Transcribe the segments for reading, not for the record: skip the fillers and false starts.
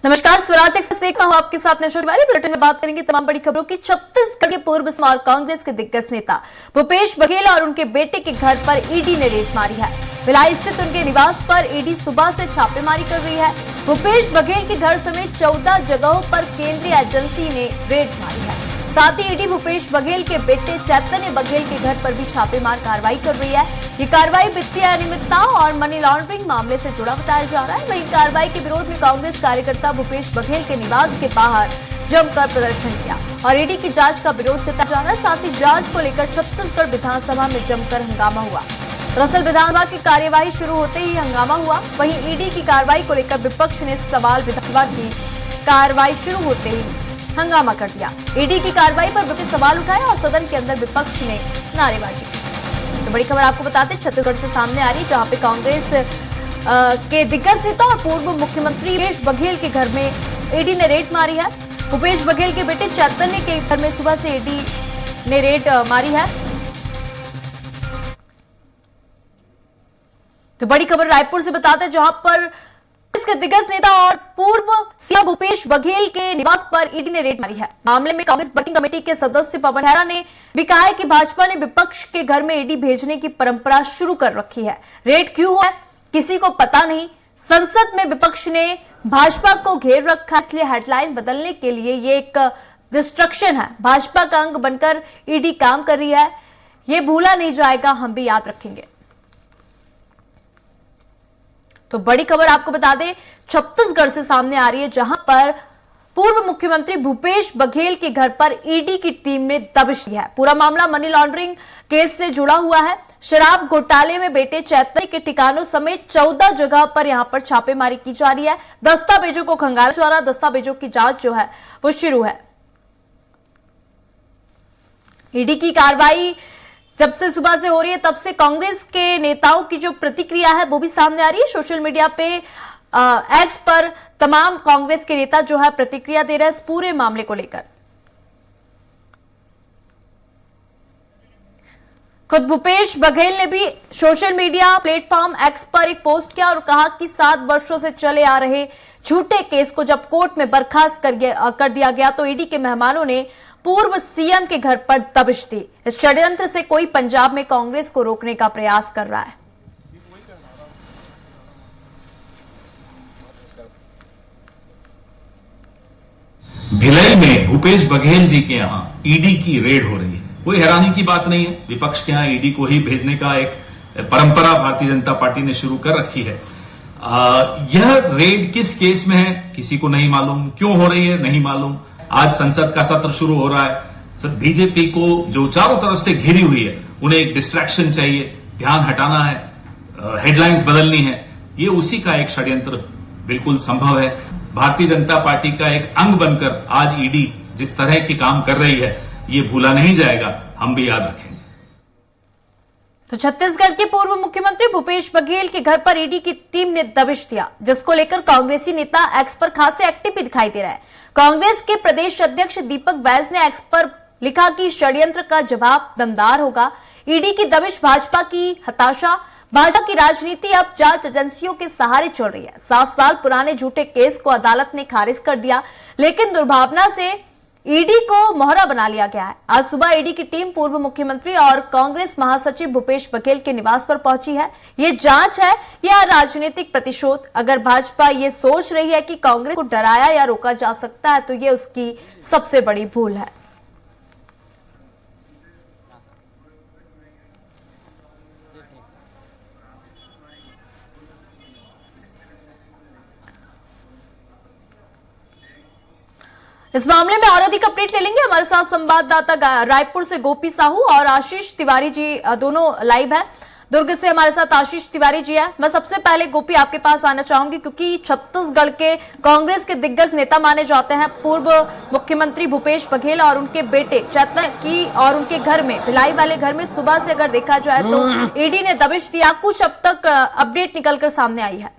नमस्कार, स्वराज एक्सप्रेस देखता हूं आपके साथ नशो तिवारी। बुलेटिन में बात करेंगे तमाम बड़ी खबरों की। छत्तीसगढ़ के पूर्व और कांग्रेस के दिग्गज नेता भूपेश बघेल और उनके बेटे के घर पर ईडी ने रेड मारी है। भिलाई स्थित उनके निवास पर ईडी सुबह से छापेमारी कर रही है। भूपेश बघेल के घर समेत 14 जगहों पर केंद्रीय एजेंसी ने रेड मारी है। साथ ही ईडी भूपेश बघेल के बेटे चैतन्य बघेल के घर पर भी छापेमार कार्रवाई कर रही है। ये कार्रवाई वित्तीय अनियमितताओं और मनी लॉन्ड्रिंग मामले से जुड़ा बताया जा रहा है। वहीं कार्रवाई के विरोध में कांग्रेस कार्यकर्ता भूपेश बघेल के निवास के बाहर जमकर प्रदर्शन किया और ईडी की जांच का विरोध जताया जा रहा है। साथ ही जांच को लेकर छत्तीसगढ़ विधानसभा में जमकर हंगामा हुआ। दरअसल विधानसभा की कार्यवाही शुरू होते ही हंगामा हुआ। वहीं ईडी की कार्रवाई को लेकर विपक्ष ने सवाल विधानसभा की कार्रवाई शुरू होते ही हंगामा कर दिया। ईडी की कार्रवाई पर विपक्ष सवाल उठाए और सदन के अंदर विपक्ष ने नारेबाजी की। तो बड़ी खबर आपको बताते छत्तीसगढ़ से सामने आ रही, जहां पे कांग्रेस के दिग्गज नेता और पूर्व मुख्यमंत्री भूपेश बघेल के घर में ईडी ने रेड मारी है। भूपेश बघेल के बेटे चैतन्य के घर में सुबह से ईडी ने रेड मारी है। तो बड़ी खबर रायपुर से बताते हैं, जहां पर इसके दिग्गज नेता और पूर्व सीएम भूपेश बघेल के निवास पर ईडी ने रेड मारी है। मामले में कांग्रेस वर्किंग कमेटी के सदस्य पवन खैरा ने भी कहा है कि भाजपा ने विपक्ष के घर में ईडी भेजने की परंपरा शुरू कर रखी है। रेड क्यों हुआ है किसी को पता नहीं। संसद में विपक्ष ने भाजपा को घेर रखा, इसलिए हेडलाइन बदलने के लिए ये एक डिस्ट्रक्शन है। भाजपा का अंग बनकर ईडी काम कर रही है, ये भूला नहीं जाएगा, हम भी याद रखेंगे। तो बड़ी खबर आपको बता दें छत्तीसगढ़ से सामने आ रही है, जहां पर पूर्व मुख्यमंत्री भूपेश बघेल के घर पर ईडी की टीम ने दबिश दी है। पूरा मामला मनी लॉन्ड्रिंग केस से जुड़ा हुआ है। शराब घोटाले में बेटे चैतन्य के ठिकानों समेत 14 जगह पर यहां पर छापेमारी की जा रही है। दस्तावेजों को खंगाला जा रहा है। दस्तावेजों की जांच जो है वो शुरू है। ईडी की कार्रवाई जब से सुबह से हो रही है, तब से कांग्रेस के नेताओं की जो प्रतिक्रिया है वो भी सामने आ रही है। सोशल मीडिया पे एक्स पर तमाम कांग्रेस के नेता जो है प्रतिक्रिया दे रहे हैं इस पूरे मामले को लेकर। खुद भूपेश बघेल ने भी सोशल मीडिया प्लेटफॉर्म एक्स पर एक पोस्ट किया और कहा कि 7 वर्षों से चले आ रहे झूठे केस को जब कोर्ट में बर्खास्त कर दिया गया तो ईडी के मेहमानों ने पूर्व सीएम के घर पर दबिश दी। इस षड्यंत्र से कोई पंजाब में कांग्रेस को रोकने का प्रयास कर रहा है। भिलाई में भूपेश बघेल जी के यहां ईडी की रेड हो रही है। कोई हैरानी की बात नहीं है। विपक्ष के यहां ईडी को ही भेजने का एक परंपरा भारतीय जनता पार्टी ने शुरू कर रखी है। यह रेड किस केस में है किसी को नहीं मालूम, क्यों हो रही है नहीं मालूम। आज संसद का सत्र शुरू हो रहा है। बीजेपी को जो चारों तरफ से घिरी हुई है, उन्हें एक डिस्ट्रैक्शन चाहिए, ध्यान हटाना है, हेडलाइंस बदलनी है। ये उसी का एक षड्यंत्र बिल्कुल संभव है। भारतीय जनता पार्टी का एक अंग बनकर आज ईडी जिस तरह के काम कर रही है, ये भूला नहीं जाएगा, हम भी याद रखेंगे। तो छत्तीसगढ़ के पूर्व मुख्यमंत्री भूपेश बघेल के घर पर ईडी की टीम ने दबिश दिया, जिसको लेकर कांग्रेसी नेता एक्स पर खासे एक्टिव भी दिखाई दे रहा है। कांग्रेस के प्रदेश अध्यक्ष दीपक बैज ने एक्स पर लिखा कि षड्यंत्र का जवाब दमदार होगा। ईडी की दबिश भाजपा की हताशा। भाजपा की राजनीति अब जांच एजेंसियों के सहारे चल रही है। 7 साल पुराने झूठे केस को अदालत ने खारिज कर दिया, लेकिन दुर्भावना से ईडी को मोहरा बना लिया गया है। आज सुबह ईडी की टीम पूर्व मुख्यमंत्री और कांग्रेस महासचिव भूपेश बघेल के निवास पर पहुंची है। ये जांच है या राजनीतिक प्रतिशोध। अगर भाजपा ये सोच रही है कि कांग्रेस को डराया या रोका जा सकता है, तो ये उसकी सबसे बड़ी भूल है। इस मामले में और अधिक अपडेट ले लेंगे। हमारे साथ संवाददाता रायपुर से गोपी साहू और आशीष तिवारी जी दोनों लाइव हैं। दुर्ग से हमारे साथ आशीष तिवारी जी हैं। मैं सबसे पहले गोपी आपके पास आना चाहूंगी, क्योंकि छत्तीसगढ़ के कांग्रेस के दिग्गज नेता माने जाते हैं पूर्व मुख्यमंत्री भूपेश बघेल और उनके बेटे चैतन्य की और उनके घर में, भिलाई वाले घर में सुबह से अगर देखा जाए तो ईडी ने दबिश दिया। कुछ अब तक अपडेट निकलकर सामने आई है।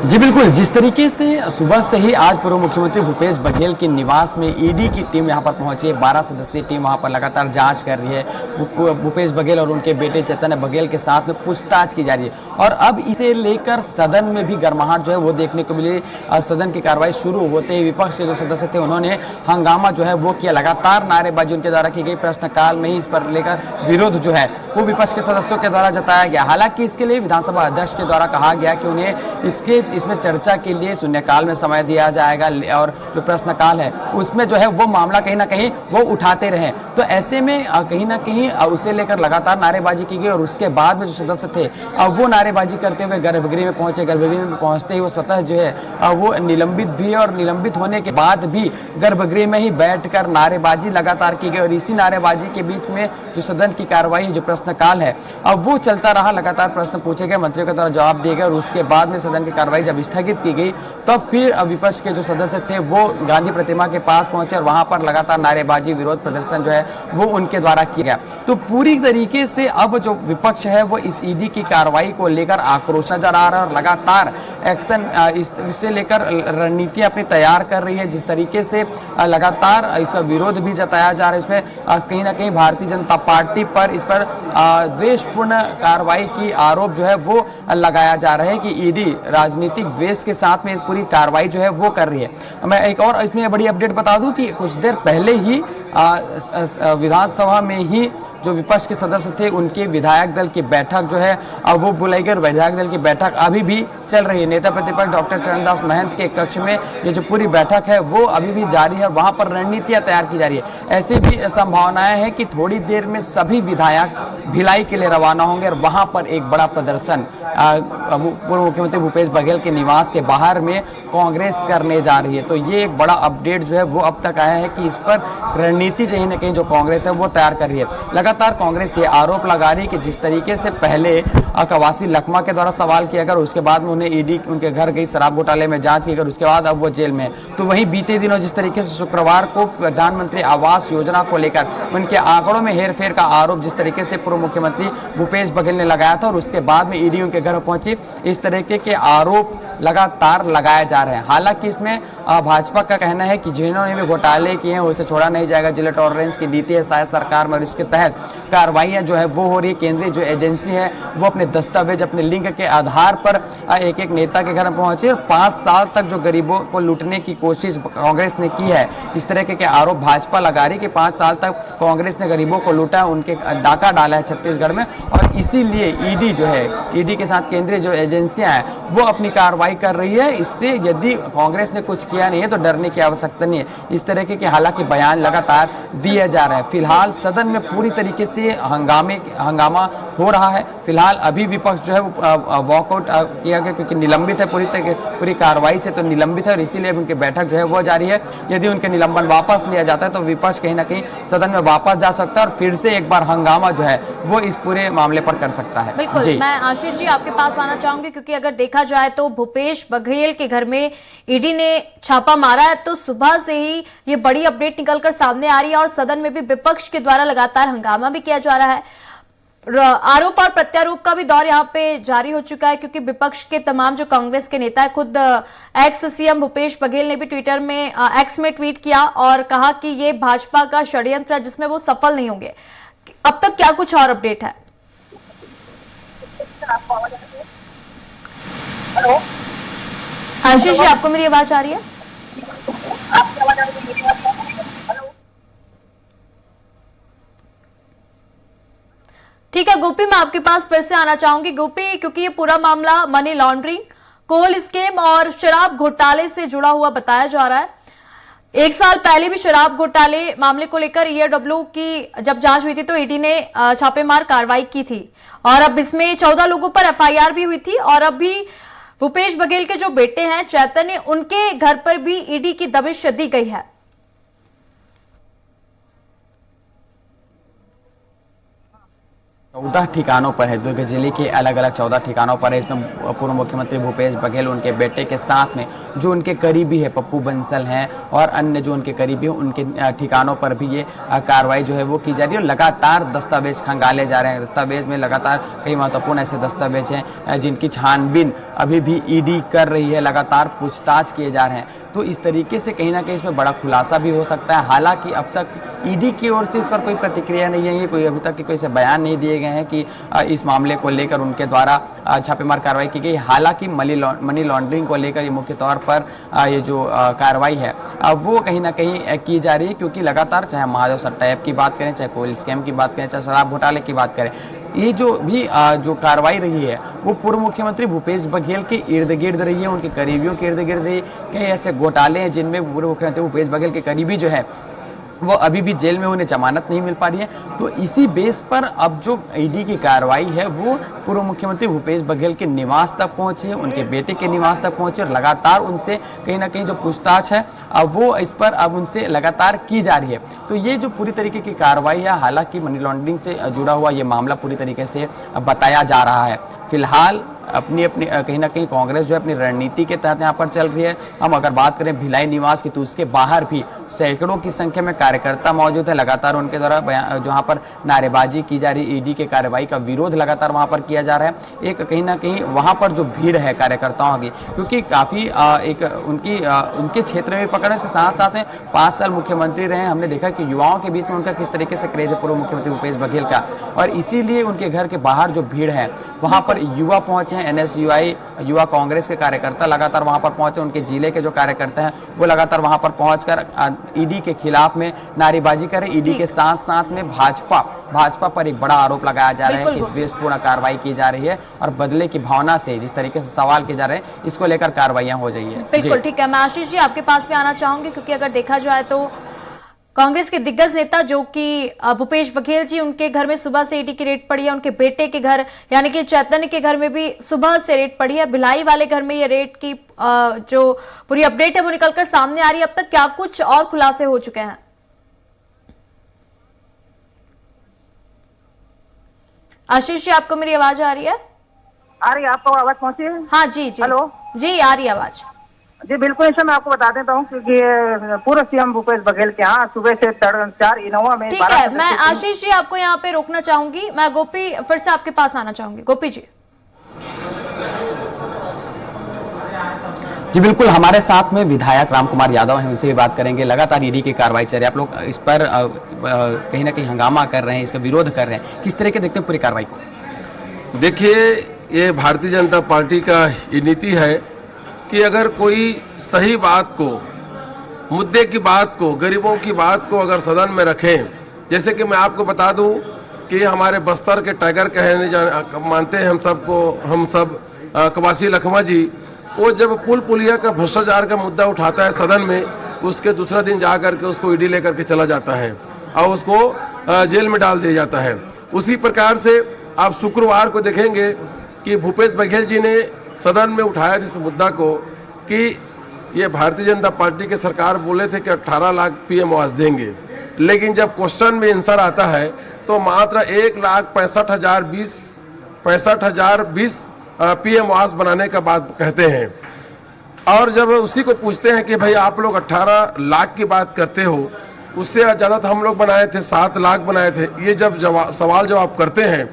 जी बिल्कुल, जिस तरीके से सुबह से ही आज पूर्व मुख्यमंत्री भूपेश बघेल के निवास में ईडी की टीम यहां पर पहुंची है। 12 सदस्यीय टीम वहां पर लगातार जांच कर रही है। भूपेश बघेल और उनके बेटे चैतन्य बघेल के साथ में पूछताछ की जा रही है और अब इसे लेकर सदन में भी गर्माहट जो है वो देखने को मिली। सदन की कार्रवाई शुरू होते ही विपक्ष के जो सदस्य थे उन्होंने हंगामा जो है वो किया। लगातार नारेबाजी उनके द्वारा की गई। प्रश्नकाल में ही इस पर लेकर विरोध जो है वो विपक्ष के सदस्यों के द्वारा जताया गया। हालांकि इसके लिए विधानसभा अध्यक्ष के द्वारा कहा गया कि उन्हें इसमें चर्चा के लिए शून्यकाल में समय दिया जाएगा और जो प्रश्नकाल है उसमें जो है वो मामला कहीं ना कहीं वो उठाते रहे। तो ऐसे में कहीं ना कहीं उसे लेकर लगातार नारेबाजी की गई और उसके बाद में जो सदस्य थे वो नारेबाजी करते हुए गर्भगृह में पहुंचे। गर्भगृह में पहुंचते ही वो स्वतः जो है वो निलंबित भी है और निलंबित होने के बाद भी गर्भगृह में ही बैठकर नारेबाजी लगातार की गई और इसी नारेबाजी के बीच में जो सदन की कार्रवाई जो प्रश्नकाल है अब वो चलता रहा। लगातार प्रश्न पूछे गए, मंत्रियों के द्वारा जवाब दिए गए और उसके बाद में सदन की कार्रवाई जब स्थगित की गई तब फिर विपक्ष के जो सदस्य थे वो गांधी प्रतिमा के पास पहुंचे और वहां पर लगातार नारेबाजी विरोध प्रदर्शन जो है वो उनके द्वारा किया गया। तो पूरी तरीके से अब जो विपक्ष है वो इस ईडी की कार्रवाई को लेकर आक्रोश नजर आ रहा है और लगातार एक्शन इसे लेकर रणनीति अपनी तैयार कर रही है। जिस तरीके से लगातार इसका विरोध भी जताया जा रहा है, इसमें कहीं ना कहीं भारतीय जनता पार्टी पर इस पर द्वेषपूर्ण कार्रवाई की आरोप जो है वो लगाया जा रहा है कि ईडी राजनीतिक द्वेष के साथ में पूरी कार्रवाई जो है वो कर रही है। मैं एक और इसमें बड़ी अपडेट बता दूं कि कुछ देर पहले ही विधानसभा में ही जो विपक्ष के सदस्य थे उनके विधायक दल की बैठक जो है अब वो बुलाई गई। विधायक दल की बैठक अभी भी चल रही है। नेता प्रतिपक्ष डॉक्टर चरणदास महंत के कक्ष में ये जो पूरी बैठक है वो अभी भी जारी है। वहां पर रणनीतियां तैयार की जा रही है। ऐसी भी संभावनाएं हैं कि थोड़ी देर में सभी विधायक भिलाई के लिए रवाना होंगे और वहां पर एक बड़ा प्रदर्शन पूर्व मुख्यमंत्री भूपेश बघेल के निवास के बाहर में कांग्रेस करने जा रही है। तो ये एक बड़ा अपडेट जो है वो अब तक आया है कि इस पर रणनीति कहीं ना कहीं जो कांग्रेस है वो तैयार कर रही है। लगातार कांग्रेस ये आरोप लगा रही है कि जिस तरीके से पहले कवासी लखमा के द्वारा सवाल किया गया, उसके बाद में उन्हें ईडी उनके घर गई, शराब घोटाले में जांच की गई, उसके बाद अब वो जेल में है। तो वहीं बीते दिनों जिस तरीके से शुक्रवार को प्रधानमंत्री आवास योजना को लेकर उनके आंकड़ों में हेरफेर का आरोप जिस तरीके से पूर्व मुख्यमंत्री भूपेश बघेल ने लगाया था और उसके बाद में ईडी उनके घर पहुंची, इस तरीके के आरोप लगातार लगाए जा रहे हैं। हालांकि इसमें भाजपा का कहना है कि जिन्होंने भी घोटाले किए हैं उसे छोड़ा नहीं जाएगा। जिला टॉलरेंस की नीति है शायद सरकार में और इसके तहत कार्रवाइयां जो है वो हो रही है। केंद्रीय जो एजेंसी है वो अपने दस्तावेज अपने लिंक के आधार पर एक एक नेता के घर में पहुंचे और 5 साल तक जो गरीबों को लूटने की कोशिश कांग्रेस ने की है, इस तरह के आरोप भाजपा लगा रही कि 5 साल तक कांग्रेस ने गरीबों को लूटा, उनके डाका डाला है छत्तीसगढ़ में और इसीलिए ईडी जो है, ईडी के साथ केंद्रीय जो एजेंसियां हैं वो अपनी कार्रवाई कर रही है। इससे यदि कांग्रेस ने कुछ किया नहीं है तो डरने की आवश्यकता नहीं है। इस तरह के हालांकि बयान लगातार दिए जा रहे हैं। फिलहाल सदन में पूरी तरीके से हंगामा हो रहा है। फिलहाल अभी विपक्ष जो है वॉकआउट किया गया क्योंकि निलंबित है पूरी कार्रवाई से, तो निलंबित है और इसीलिए उनकी बैठक जो है वो जारी है। यदि उनके निलंबन वापस लिया जाता है तो विपक्ष कहीं ना कहीं सदन में वापस जा सकता है और फिर से एक बार हंगामा जो है वो इस पूरे मामले पर कर सकता है। बिल्कुल, मैं आशीष जी आपके पास आना चाहूंगी क्योंकि अगर देखा जाए तो भूपेश बघेल के घर में ईडी ने छापा मारा है तो सुबह से ही ये बड़ी अपडेट निकलकर सामने आ रही है और सदन में भी विपक्ष के द्वारा लगातार हंगामा भी किया जा रहा है। आरोप और प्रत्यारोप का भी दौर यहाँ पे जारी हो चुका है क्योंकि विपक्ष के तमाम जो कांग्रेस के नेता है, खुद एक्स सीएम भूपेश बघेल ने भी ट्विटर में एक्स में ट्वीट किया और कहा कि ये भाजपा का षड्यंत्र है जिसमें वो सफल नहीं होंगे। अब तक क्या कुछ और अपडेट है? हेलो आशीष जी, आपको मेरी आवाज आ रही है? आपकी आवाज आ रही है? हेलो ठीक है गोपी, मैं आपके पास फिर से आना चाहूंगी। गोपी, क्योंकि ये पूरा मामला मनी लॉन्ड्रिंग, कोल स्कीम और शराब घोटाले से जुड़ा हुआ बताया जा रहा है। 1 साल पहले भी शराब घोटाले मामले को लेकर ईआरडब्ल्यू की जब जांच हुई थी तो ईडी ने छापेमार कार्रवाई की थी और अब इसमें 14 लोगों पर एफआईआर भी हुई थी और अभी भूपेश बघेल के जो बेटे हैं चैतन्य, उनके घर पर भी ईडी की दबिश दी गई है। 14 ठिकानों पर है, दुर्ग जिले के अलग अलग 14 ठिकानों पर है। इसमें पूर्व मुख्यमंत्री भूपेश बघेल, उनके बेटे के साथ में जो उनके करीबी है पप्पू बंसल हैं और अन्य जो उनके करीबी हैं, उनके ठिकानों पर भी ये कार्रवाई जो है वो की जा रही है। और लगातार दस्तावेज खंगाले जा रहे हैं। दस्तावेज में लगातार कई महत्वपूर्ण ऐसे दस्तावेज हैं जिनकी छानबीन अभी भी ईडी कर रही है, लगातार पूछताछ किए जा रहे हैं। तो इस तरीके से कहीं ना कहीं इसमें बड़ा खुलासा भी हो सकता है। हालांकि अब तक ईडी की ओर से इस पर कोई प्रतिक्रिया नहीं है, कोई अभी तक कोई से बयान नहीं दिए गए हैं कि इस मामले को लेकर उनके द्वारा छापेमार कार्रवाई की गई। हालांकि मनी लॉन्ड्रिंग को लेकर ये मुख्य तौर पर ये जो कार्रवाई है वो कहीं ना कहीं की जा रही है, क्योंकि लगातार चाहे महादेव सट्टा ऐप की बात करें, चाहे कोयल स्कैम की बात करें, चाहे शराब घोटाले की बात करें, ये जो भी जो कार्रवाई रही है वो पूर्व मुख्यमंत्री भूपेश बघेल के इर्द गिर्द रही है, उनके करीबियों के इर्द गिर्द रही है। कई ऐसे घोटाले हैं जिनमें पूर्व मुख्यमंत्री भूपेश बघेल के करीबी जो है वो अभी भी जेल में, उन्हें जमानत नहीं मिल पा रही है। तो इसी बेस पर अब जो ईडी की कार्रवाई है वो पूर्व मुख्यमंत्री भूपेश बघेल के निवास तक पहुंची है, उनके बेटे के निवास तक पहुंची और लगातार उनसे कहीं ना कहीं जो पूछताछ है अब वो इस पर अब उनसे लगातार की जा रही है। तो ये जो पूरी तरीके की कार्रवाई है, हालांकि मनी लॉन्ड्रिंग से जुड़ा हुआ ये मामला पूरी तरीके से बताया जा रहा है। फिलहाल अपनी कहीं ना कहीं कांग्रेस जो है अपनी रणनीति के तहत यहाँ पर चल रही है। हम अगर बात करें भिलाई निवास की तो उसके बाहर भी सैकड़ों की संख्या में कार्यकर्ता मौजूद है। लगातार उनके द्वारा जहाँ पर नारेबाजी की जा रही, ईडी के कार्रवाई का विरोध लगातार वहाँ पर किया जा रहा है। एक कहीं ना कहीं वहाँ पर जो भीड़ है कार्यकर्ताओं की, क्योंकि काफी एक उनके क्षेत्र में पकड़ है, उसके साथ साथ में 5 साल मुख्यमंत्री रहे। हमने देखा कि युवाओं के बीच में उनका किस तरीके से क्रेज है पूर्व मुख्यमंत्री भूपेश बघेल का, और इसीलिए उनके घर के बाहर जो भीड़ है वहाँ पर युवा पहुंचे हैं। एनएसयूआई युवा कांग्रेस के कार्यकर्ता लगातार वहां पर पहुंचे, उनके जिले के जो कार्यकर्ता हैं वो लगातार वहां पर पहुंचकर ईडी के खिलाफ में नारेबाजी करें। ईडी के साथ साथ में भाजपा पर एक बड़ा आरोप लगाया जा रहा है कि द्वेषपूर्ण कार्रवाई की जा रही है और बदले की भावना से जिस तरीके से सवाल किए जा रहे हैं, इसको लेकर कार्रवाइयां हो जाइए। बिल्कुल ठीक है। मैं आशीष जी आपके पास भी आना चाहूंगी, क्योंकि अगर देखा जाए तो कांग्रेस के दिग्गज नेता जो कि भूपेश बघेल जी, उनके घर में सुबह से ईडी की रेड पड़ी है। उनके बेटे के घर यानी कि चैतन्य के घर में भी सुबह से रेड पड़ी है। भिलाई वाले घर में ये रेड की जो पूरी अपडेट है वो निकलकर सामने आ रही है। अब तक क्या कुछ और खुलासे हो चुके हैं? आशीष जी आपको मेरी आवाज आ रही है? आ रही है, आपको आवाज पहुंची है? हाँ जी जी। हेलो जी आ रही है आवाज। जी बिल्कुल, इसे मैं आपको बता देता हूँ क्योंकि पूर्व सीएम भूपेश बघेल के यहाँ सुबह से 4 इनोवा में। ठीक है, मैं आशीष जी आपको यहाँ पे रोकना चाहूंगी। मैं गोपी फिर से आपके पास आना चाहूंगी। गोपी जी जी बिल्कुल, हमारे साथ में विधायक राम कुमार यादव हैं, उनसे भी बात करेंगे। लगातार ईडी की कार्रवाई चल रही है, आप लोग इस पर कहीं ना कहीं हंगामा कर रहे हैं, इसका विरोध कर रहे हैं, किस तरह के देखते हैं पूरी कार्रवाई को? देखिए, ये भारतीय जनता पार्टी का ये नीति है कि अगर कोई सही बात को, मुद्दे की बात को, गरीबों की बात को अगर सदन में रखें, जैसे कि मैं आपको बता दूं कि हमारे बस्तर के टाइगर कहने मानते हैं हम सब कवासी लखमा जी, वो जब पुल पुलिया का भ्रष्टाचार का मुद्दा उठाता है सदन में, उसके दूसरा दिन जा करके उसको ईडी लेकर के चला जाता है और उसको जेल में डाल दिया जाता है। उसी प्रकार से आप शुक्रवार को देखेंगे कि भूपेश बघेल जी ने सदन में उठाया इस मुद्दा को कि ये भारतीय जनता पार्टी के सरकार बोले थे कि 18 लाख पीएम आवास देंगे, लेकिन जब क्वेश्चन में आंसर आता है तो मात्र 1,65,020 पीएम आवास बनाने का बात कहते हैं। और जब उसी को पूछते हैं कि भाई आप लोग 18 लाख की बात करते हो, उससे ज़्यादा तो हम लोग बनाए थे, 7 लाख बनाए थे, ये जब सवाल जवाब करते हैं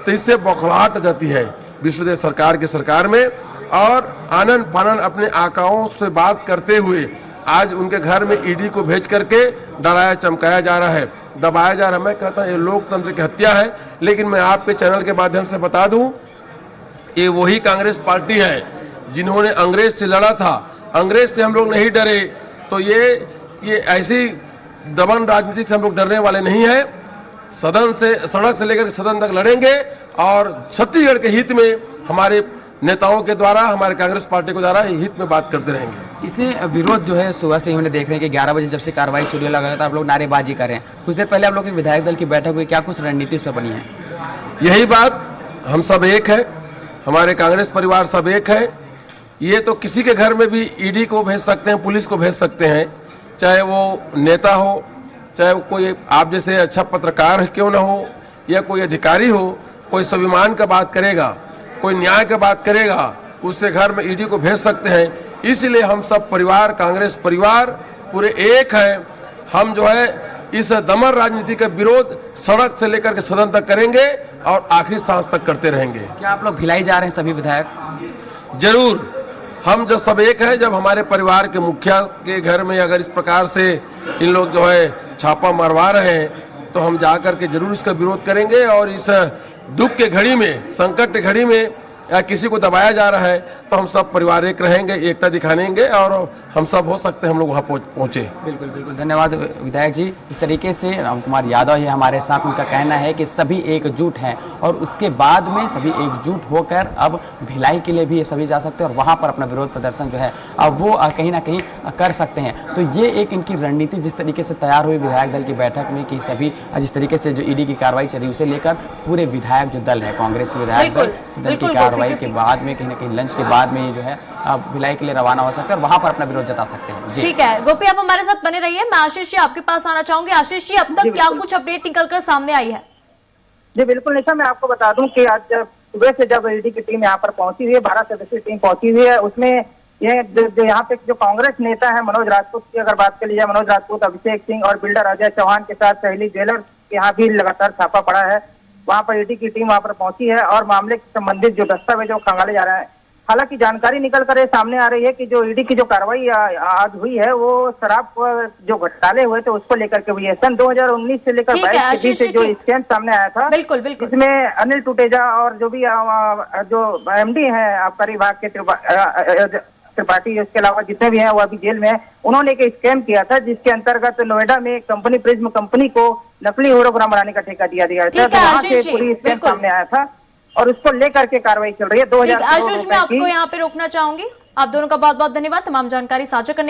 तो इससे बौखलाहट आ जाती है विष्णुदेव सरकार की सरकार में। और आनन फानन अपने आकाओं से बात करते हुए आज उनके घर में ईडी को भेज करके डराया चमकाया जा रहा है, दबाया जा रहा है। मैं कहता हूँ ये लोकतंत्र की हत्या है। लेकिन मैं आपके चैनल के माध्यम से बता दूं, ये वही कांग्रेस पार्टी है जिन्होंने अंग्रेज से लड़ा था। अंग्रेज से हम लोग नहीं डरे, तो ये ऐसी दमन राजनीति से हम लोग डरने वाले नहीं है। सड़क से लेकर सदन तक लड़ेंगे और छत्तीसगढ़ के हित में हमारे नेताओं के द्वारा, हमारे कांग्रेस पार्टी के द्वारा हित में बात करते रहेंगे। इसे विरोध जो है सुबह से हमने देख रहे हैं कि 11 बजे जब से कार्रवाई शुरू हुई, लगातार आप लोग नारेबाजी कर रहे हैं। कुछ देर पहले आप लोग की विधायक दल की बैठक हुई, क्या कुछ रणनीति उस पर बनी है? यही बात, हम सब एक है, हमारे कांग्रेस परिवार सब एक है। ये तो किसी के घर में भी ईडी को भेज सकते हैं, पुलिस को भेज सकते हैं, चाहे वो नेता हो, चाहे कोई आप जैसे अच्छा पत्रकार क्यों ना हो या कोई अधिकारी हो, कोई स्वाभिमान का बात करेगा, कोई न्याय का बात करेगा, उसके घर में ईडी को भेज सकते हैं। इसलिए हम सब परिवार, कांग्रेस परिवार पूरे एक है। हम जो है इस दमन राजनीति का विरोध सड़क से लेकर के सदन तक करेंगे और आखिरी सांस तक करते रहेंगे। क्या आप लोग भिलाई जा रहे हैं सभी विधायक? जरूर, हम जब सब एक है, जब हमारे परिवार के मुखिया के घर में अगर इस प्रकार से इन लोग जो है छापा मरवा रहे हैं तो हम जाकर के जरूर इसका विरोध करेंगे। और इस दुख के घड़ी में, संकट के घड़ी में या किसी को दबाया जा रहा है तो हम सब परिवार एक रहेंगे, एकता दिखाएंगे और हम सब हो सकते हैं हम लोग वहाँ पहुँचे। बिल्कुल बिल्कुल, धन्यवाद विधायक जी। इस तरीके से राम कुमार यादव है हमारे साथ, उनका कहना है कि सभी एकजुट हैं और उसके बाद में सभी एकजुट होकर अब भिलाई के लिए भी सभी जा सकते हैं और वहां पर अपना विरोध प्रदर्शन जो है अब वो कहीं ना कहीं कर सकते हैं। तो ये एक इनकी रणनीति जिस तरीके से तैयार हुई विधायक दल की बैठक में कि सभी जिस तरीके से जो ईडी की कार्रवाई चल रही उसे लेकर पूरे विधायक जो दल है, कांग्रेस के विधायक दल सदन की कार्रवाई के बाद में कहीं ना कहीं लंच के बाद में जो है अब भिलाई के लिए रवाना हो सकते हैं और वहां पर अपना विरोध जता सकते हैं। ठीक है गोपी, आप हमारे साथ बने रहिए। मैं आशीष जी आपके पास आना चाहूंगी। आशीष जी, अब तक क्या कुछ अपडेट निकलकर सामने आई है? जी बिल्कुल निशा, मैं आपको बता दूं कि आज सुबह से जब ईडी की टीम यहाँ पर पहुंची हुई है, 12 सदस्यीय टीम पहुंची हुई है, उसमें ये जो यहाँ पे जो कांग्रेस नेता है मनोज राजपूत की अगर बात कर ली जाए, मनोज राजपूत, अभिषेक सिंह और बिल्डर अजय चौहान के साथ सहेली ज्वेलर्स यहाँ भी लगातार छापा पड़ा है। वहाँ पर ईडी की टीम वहाँ पर पहुंची है और मामले से संबंधित जो दस्तावेज खंगाले जा रहे हैं। हालांकि जानकारी निकल कर सामने आ रही है कि जो ईडी की जो कार्रवाई आज हुई है वो शराब जो घोटाले हुए थे उसको लेकर के हुई है। सन 2019 से लेकर 22 के बीच जो स्कैम सामने आया था, बिल्कुल बिल्कुल, इसमें अनिल टुटेजा और जो भी जो एमडी है आबकारी विभाग के त्रिपाठी, इसके अलावा जितने भी हैं वो अभी जेल में है। उन्होंने एक स्कैम किया था जिसके अंतर्गत नोएडा में एक कंपनी, प्रिज्म कंपनी को नकली होलोग्राम बनाने का ठेका दिया गया था। तो वहाँ से पूरी स्कैम सामने आया था और उसको लेकर के कार्रवाई चल रही है। 2000 आशीष, मैं आपको यहाँ पे रोकना चाहूंगी। आप दोनों का बहुत बहुत धन्यवाद तमाम जानकारी साझा करने